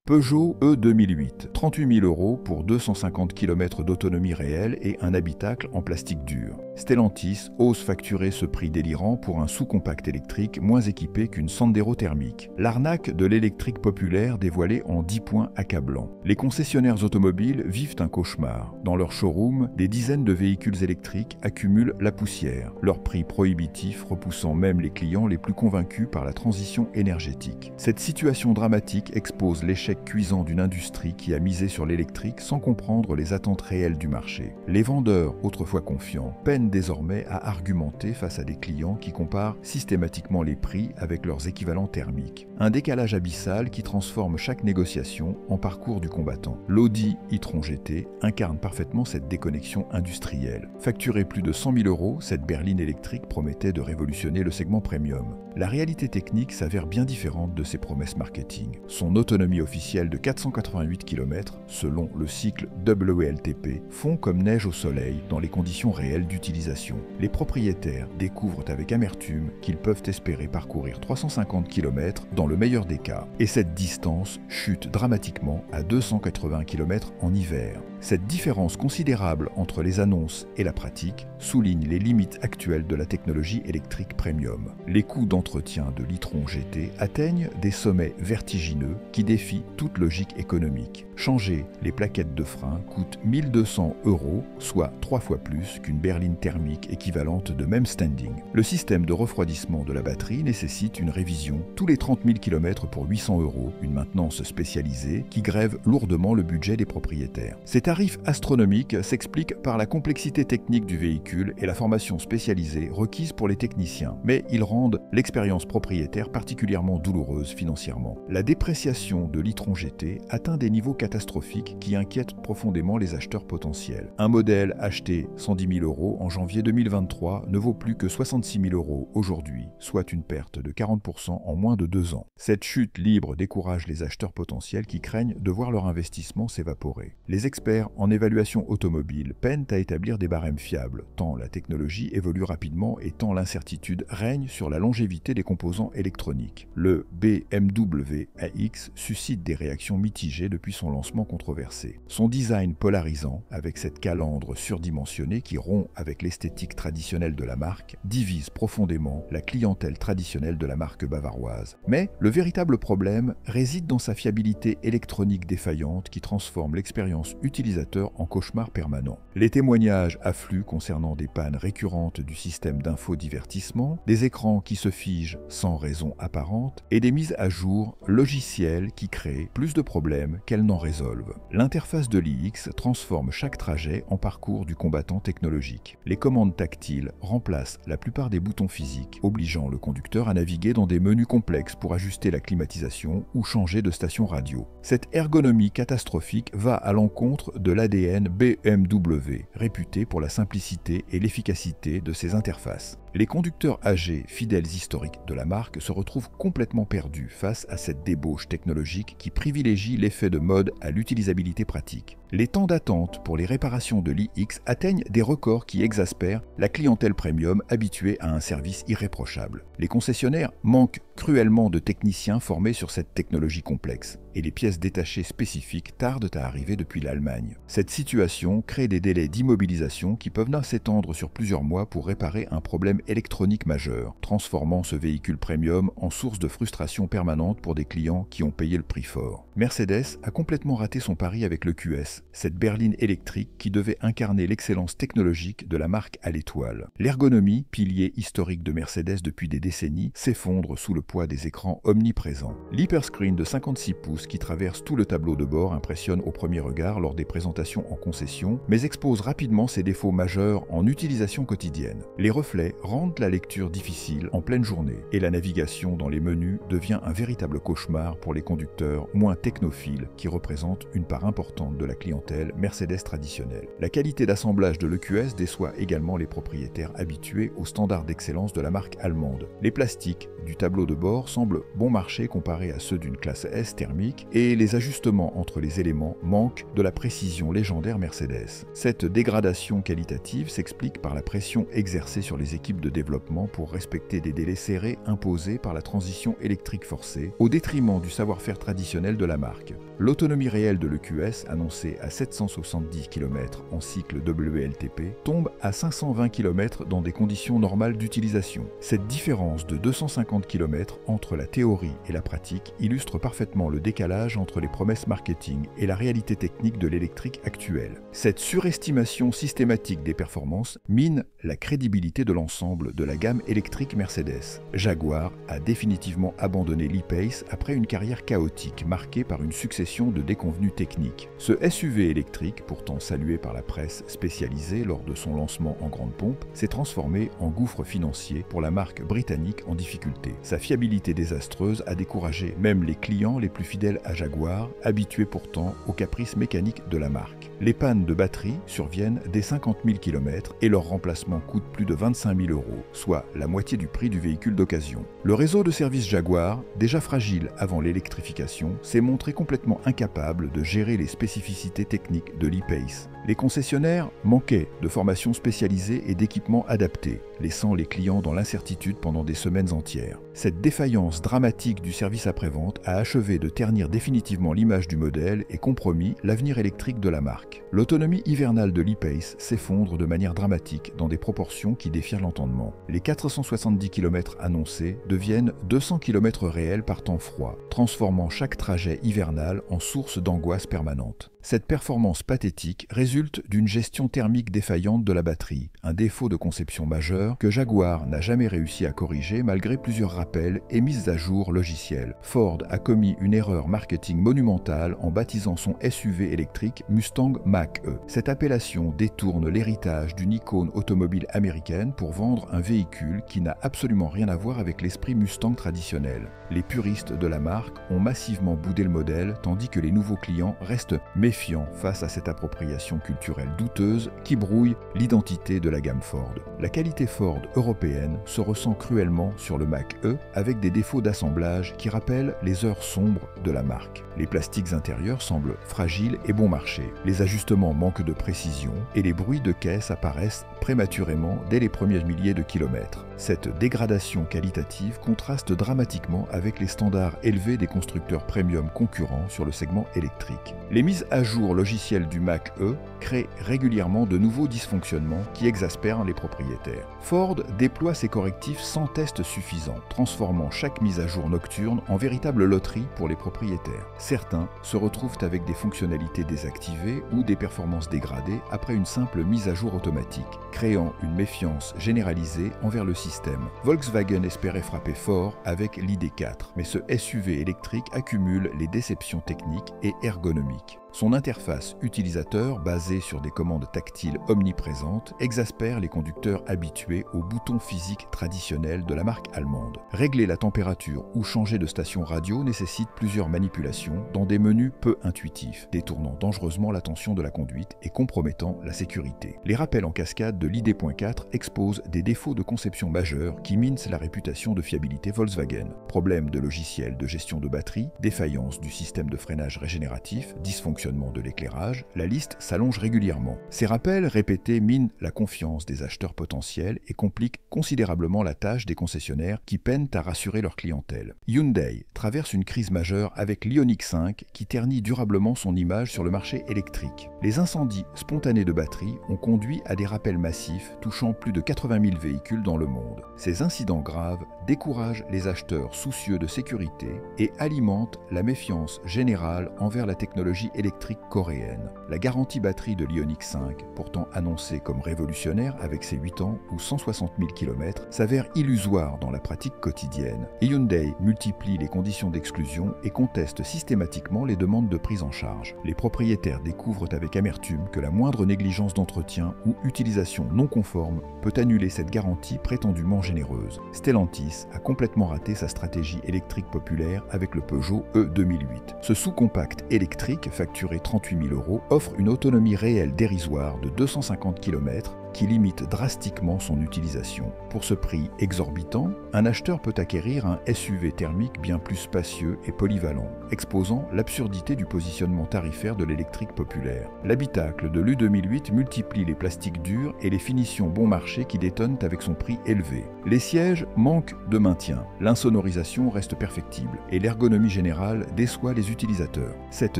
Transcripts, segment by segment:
Peugeot E2008, 38 000 € pour 250 km d'autonomie réelle et un habitacle en plastique dur. Stellantis ose facturer ce prix délirant pour un sous-compact électrique moins équipé qu'une Sandero thermique. L'arnaque de l'électrique populaire dévoilée en 10 points accablants. Les concessionnaires automobiles vivent un cauchemar. Dans leur showroom, des dizaines de véhicules électriques accumulent la poussière, leur prix prohibitif repoussant même les clients les plus convaincus par la transition énergétique. Cette situation dramatique expose l'échec cuisant d'une industrie qui a misé sur l'électrique sans comprendre les attentes réelles du marché. Les vendeurs, autrefois confiants, peinent désormais à argumenter face à des clients qui comparent systématiquement les prix avec leurs équivalents thermiques. Un décalage abyssal qui transforme chaque négociation en parcours du combattant. L'Audi e-tron GT incarne parfaitement cette déconnexion industrielle. Facturée plus de 100 000 €, cette berline électrique promettait de révolutionner le segment premium. La réalité technique s'avère bien différente de ses promesses marketing. Son autonomie officielle de 488 km, selon le cycle WLTP, fond comme neige au soleil dans les conditions réelles d'utilisation. Les propriétaires découvrent avec amertume qu'ils peuvent espérer parcourir 350 km dans le meilleur des cas. Et cette distance chute dramatiquement à 280 km en hiver. Cette différence considérable entre les annonces et la pratique souligne les limites actuelles de la technologie électrique premium. Les coûts d'entretien de l'e-tron GT atteignent des sommets vertigineux qui défient toute logique économique. Changer les plaquettes de frein coûte 1 200 €, soit 3 fois plus qu'une berline thermique équivalente de même standing. Le système de refroidissement de la batterie nécessite une révision tous les 30 000 km pour 800 €, une maintenance spécialisée qui grève lourdement le budget des propriétaires. Ces tarifs astronomiques s'expliquent par la complexité technique du véhicule et la formation spécialisée requise pour les techniciens, mais ils rendent l'expérience propriétaire particulièrement douloureuse financièrement. La dépréciation de l'e-tron GT atteint des niveaux catastrophiques qui inquiètent profondément les acheteurs potentiels. Un modèle acheté 110 000 € en janvier 2023 ne vaut plus que 66 000 € aujourd'hui, soit une perte de 40% en moins de 2 ans. Cette chute libre décourage les acheteurs potentiels qui craignent de voir leur investissement s'évaporer. Les experts en évaluation automobile peinent à établir des barèmes fiables, tant la technologie évolue rapidement et tant l'incertitude règne sur la longévité des composants électroniques. Le BMW AX suscite des réactions mitigées depuis son lancement controversé. Son design polarisant, avec cette calandre surdimensionnée qui rompt avec l'esthétique traditionnelle de la marque, divise profondément la clientèle traditionnelle de la marque bavaroise. Mais le véritable problème réside dans sa fiabilité électronique défaillante qui transforme l'expérience utilisateur en cauchemar permanent. Les témoignages affluent concernant des pannes récurrentes du système d'infodivertissement, des écrans qui se figent sans raison apparente et des mises à jour logicielles qui créent plus de problèmes qu'elles n'en résolvent. L'interface de l'iX transforme chaque trajet en parcours du combattant technologique. Les commandes tactiles remplacent la plupart des boutons physiques, obligeant le conducteur à naviguer dans des menus complexes pour ajuster la climatisation ou changer de station radio. Cette ergonomie catastrophique va à l'encontre de l'ADN BMW, réputé pour la simplicité et l'efficacité de ses interfaces. Les conducteurs âgés, fidèles historiques de la marque, se retrouvent complètement perdus face à cette débauche technologique qui privilégie l'effet de mode à l'utilisabilité pratique. Les temps d'attente pour les réparations de l'iX atteignent des records qui exaspèrent la clientèle premium habituée à un service irréprochable. Les concessionnaires manquent cruellement de techniciens formés sur cette technologie complexe, et les pièces détachées spécifiques tardent à arriver depuis l'Allemagne. Cette situation crée des délais d'immobilisation qui peuvent s'étendre sur plusieurs mois pour réparer un problème électronique majeur, transformant ce véhicule premium en source de frustration permanente pour des clients qui ont payé le prix fort. Mercedes a complètement raté son pari avec le QS, cette berline électrique qui devait incarner l'excellence technologique de la marque à l'étoile. L'ergonomie, pilier historique de Mercedes depuis des décennies, s'effondre sous le poids des écrans omniprésents. L'hyperscreen de 56 pouces qui traverse tout le tableau de bord impressionne au premier regard lors des présentations en concession, mais expose rapidement ses défauts majeurs en utilisation quotidienne. Les reflets rendent la lecture difficile en pleine journée, et la navigation dans les menus devient un véritable cauchemar pour les conducteurs moins technophiles qui représentent une part importante de la clientèle Mercedes traditionnelle. La qualité d'assemblage de l'EQS déçoit également les propriétaires habitués aux standards d'excellence de la marque allemande. Les plastiques du tableau de bord semblent bon marché comparés à ceux d'une classe S thermique et les ajustements entre les éléments manquent de la précision légendaire Mercedes. Cette dégradation qualitative s'explique par la pression exercée sur les équipes de développement pour respecter des délais serrés imposés par la transition électrique forcée, au détriment du savoir-faire traditionnel de la marque. L'autonomie réelle de l'EQS, annoncée à 770 km en cycle WLTP, tombe à 520 km dans des conditions normales d'utilisation. Cette différence de 250 km entre la théorie et la pratique illustre parfaitement le décalage entre les promesses marketing et la réalité technique de l'électrique actuelle. Cette surestimation systématique des performances mine la crédibilité de l'ensemble de la gamme électrique Mercedes. Jaguar a définitivement abandonné l'e-Pace après une carrière chaotique marquée par une succession de déconvenues techniques. Ce SUV électrique, pourtant salué par la presse spécialisée lors de son lancement en grande pompe, s'est transformé en gouffre financier pour la marque britannique en difficulté. Sa fiabilité désastreuse a découragé même les clients les plus fidèles à Jaguar, habitués pourtant aux caprices mécaniques de la marque. Les pannes de batterie surviennent dès 50 000 km et leur remplacement coûte plus de 25 000 €, soit la moitié du prix du véhicule d'occasion. Le réseau de service Jaguar, déjà fragile avant l'électrification, s'est montré complètement incapable de gérer les spécificités techniques de l'e-Pace. Les concessionnaires manquaient de formation spécialisée et d'équipements adaptés, laissant les clients dans l'incertitude pendant des semaines entières. Cette défaillance dramatique du service après-vente a achevé de ternir définitivement l'image du modèle et compromis l'avenir électrique de la marque. L'autonomie hivernale de l'e-Pace s'effondre de manière dramatique dans des proportions qui défient l'entendement. Les 470 km annoncés deviennent 200 km réels par temps froid, transformant chaque trajet hivernal en source d'angoisse permanente. Cette performance pathétique résulte d'une gestion thermique défaillante de la batterie, un défaut de conception majeur que Jaguar n'a jamais réussi à corriger malgré plusieurs rappels et mises à jour logicielles. Ford a commis une erreur marketing monumentale en baptisant son SUV électrique Mustang Mach-E. Cette appellation détourne l'héritage d'une icône automobile américaine pour vendre un véhicule qui n'a absolument rien à voir avec l'esprit Mustang traditionnel. Les puristes de la marque ont massivement boudé le modèle, tandis que les nouveaux clients restent méfiants face à cette appropriation culturelle douteuse qui brouille l'identité de la gamme Ford. La qualité Ford européenne se ressent cruellement sur le Mach-E avec des défauts d'assemblage qui rappellent les heures sombres de la marque. Les plastiques intérieurs semblent fragiles et bon marché. Les ajustements manquent de précision et les bruits de caisse apparaissent prématurément dès les premiers milliers de kilomètres. Cette dégradation qualitative contraste dramatiquement avec les standards élevés des constructeurs premium concurrents sur le segment électrique. Les mises à jour logicielles du Mach-E créent régulièrement de nouveaux dysfonctionnements qui exaspèrent les propriétaires. Ford déploie ses correctifs sans test suffisant, transformant chaque mise à jour nocturne en véritable loterie pour les propriétaires. Certains se retrouvent avec des fonctionnalités désactivées ou des performances dégradées après une simple mise à jour automatique, créant une méfiance généralisée envers le système. Volkswagen espérait frapper fort avec l'ID4, mais ce SUV électrique accumule les déceptions techniques et ergonomiques. Son interface utilisateur, basée sur des commandes tactiles omniprésentes, exaspère les conducteurs habitués aux boutons physiques traditionnels de la marque allemande. Régler la température ou changer de station radio nécessite plusieurs manipulations dans des menus peu intuitifs, détournant dangereusement l'attention de la conduite et compromettant la sécurité. Les rappels en cascade de l'ID.4 exposent des défauts de conception majeurs qui minent la réputation de fiabilité Volkswagen. Problèmes de logiciel de gestion de batterie, défaillance du système de freinage régénératif, dysfonction de l'éclairage, la liste s'allonge régulièrement. Ces rappels répétés minent la confiance des acheteurs potentiels et compliquent considérablement la tâche des concessionnaires qui peinent à rassurer leur clientèle. Hyundai traverse une crise majeure avec l'Ioniq 5 qui ternit durablement son image sur le marché électrique. Les incendies spontanés de batterie ont conduit à des rappels massifs touchant plus de 80 000 véhicules dans le monde. Ces incidents graves découragent les acheteurs soucieux de sécurité et alimentent la méfiance générale envers la technologie électrique coréenne. La garantie batterie de l'Ioniq 5, pourtant annoncée comme révolutionnaire avec ses 8 ans ou 160 000 km, s'avère illusoire dans la pratique quotidienne. Hyundai multiplie les conditions d'exclusion et conteste systématiquement les demandes de prise en charge. Les propriétaires découvrent avec amertume que la moindre négligence d'entretien ou utilisation non conforme peut annuler cette garantie prétendument généreuse. Stellantis a complètement raté sa stratégie électrique populaire avec le Peugeot E 2008. Ce sous-compact électrique, facturé 38 000 €, offre une autonomie réelle dérisoire de 250 km qui limite drastiquement son utilisation. Pour ce prix exorbitant, un acheteur peut acquérir un SUV thermique bien plus spacieux et polyvalent, exposant l'absurdité du positionnement tarifaire de l'électrique populaire. L'habitacle de l'U2008 multiplie les plastiques durs et les finitions bon marché qui détonnent avec son prix élevé. Les sièges manquent de maintien, l'insonorisation reste perfectible et l'ergonomie générale déçoit les utilisateurs. Cette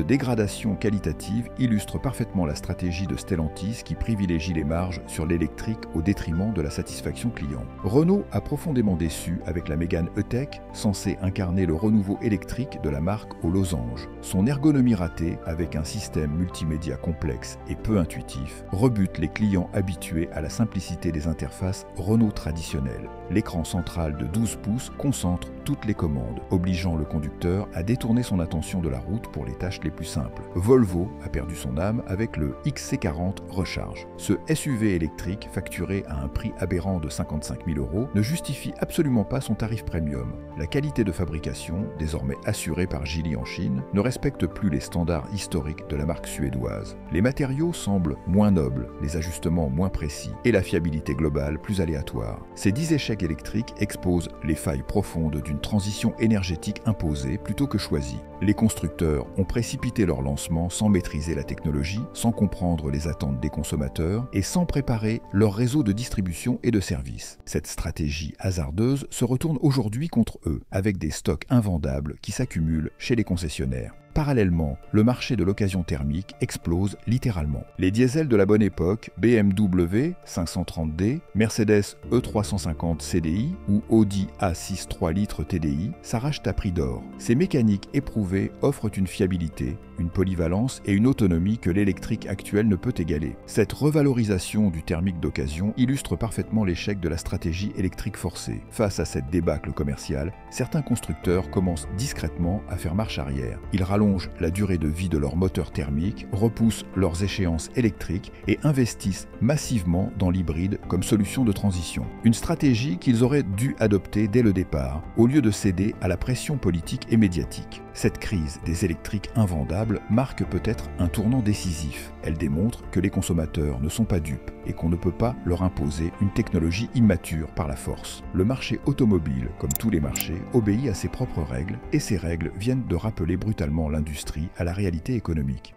dégradation qualitative illustre parfaitement la stratégie de Stellantis qui privilégie les marges sur l'électrique au détriment de la satisfaction client. Renault a profondément déçu avec la Mégane E-Tech, censée incarner le renouveau électrique de la marque aux losanges. Son ergonomie ratée, avec un système multimédia complexe et peu intuitif, rebute les clients habitués à la simplicité des interfaces Renault traditionnelles. L'écran central de 12 pouces concentre toutes les commandes, obligeant le conducteur à détourner son attention de la route pour les tâches les plus simples. Volvo a perdu son âme avec le XC40 Recharge. Ce SUV électrique, facturé à un prix aberrant de 55 000 €, ne justifie absolument pas son tarif premium. La qualité de fabrication, désormais assurée par Geely en Chine, ne respecte plus les standards historiques de la marque suédoise. Les matériaux semblent moins nobles, les ajustements moins précis et la fiabilité globale plus aléatoire. Ces 10 échecs électriques exposent les failles profondes d'une transition énergétique imposée plutôt que choisie. Les constructeurs ont précipité leur lancement sans maîtriser la technologie, sans comprendre les attentes des consommateurs et sans préparer leur réseau de distribution et de services. Cette stratégie hasardeuse se retourne aujourd'hui contre eux, avec des stocks invendables qui s'accumulent chez les concessionnaires. Parallèlement, le marché de l'occasion thermique explose littéralement. Les diesels de la bonne époque, BMW 530D, Mercedes E350 CDI ou Audi A6 3 litres TDI s'arrachent à prix d'or. Ces mécaniques éprouvées offrent une fiabilité, une polyvalence et une autonomie que l'électrique actuel ne peut égaler. Cette revalorisation du thermique d'occasion illustre parfaitement l'échec de la stratégie électrique forcée. Face à cette débâcle commerciale, certains constructeurs commencent discrètement à faire marche arrière. Ils rallongent la durée de vie de leurs moteurs thermiques, repoussent leurs échéances électriques et investissent massivement dans l'hybride comme solution de transition. Une stratégie qu'ils auraient dû adopter dès le départ, au lieu de céder à la pression politique et médiatique. Cette crise des électriques invendables marque peut-être un tournant décisif. Elle démontre que les consommateurs ne sont pas dupes et qu'on ne peut pas leur imposer une technologie immature par la force. Le marché automobile, comme tous les marchés, obéit à ses propres règles et ces règles viennent de rappeler brutalement l'industrie à la réalité économique.